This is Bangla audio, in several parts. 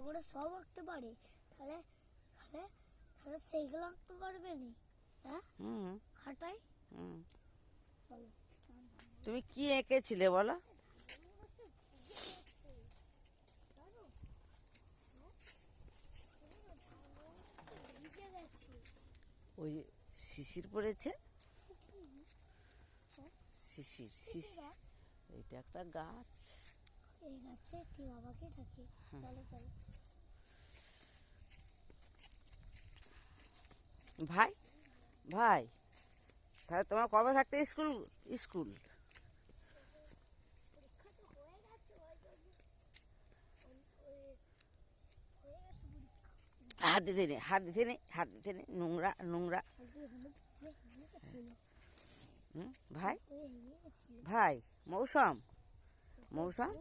করে সব আঁকতে পারে, তাহলে তাহলে তাহলে সেইগুলো আঁকতে পারবে না? হ্যাঁ, খাটাই। চলো, তুমি কি এঁকেছিলে বলো? ওই শিশির পড়েছে, শিশির শিশির। এটা একটা গাছ, এই গাছে ঠিক আবাকে থাকে। চলো চলো। ভাই ভাই, তাহলে তোমার কবে থাকতে স্কুল? স্কুল পরীক্ষা তো হয়ে গেছে, হয়ে গেছে পরীক্ষা। হাত দিতে নেই, হাত দিতে নেই, হাত দিতে নেই, নোংরা নোংরা। ভাই ভাই, মৌসুম মৌসুম,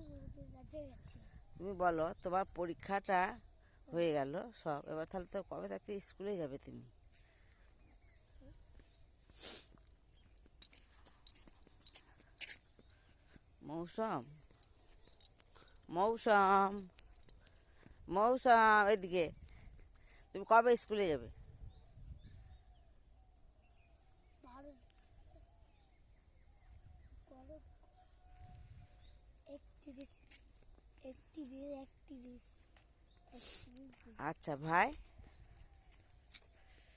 তুমি বলো তোমার পরীক্ষাটা হয়ে গেল সব, এবার তাহলে তো কবে থাকতে স্কুলে যাবে তুমি? মৌসুম মৌসুম মৌসুম, এদিকে, তুমি কবে স্কুলে যাবে? আচ্ছা ভাই।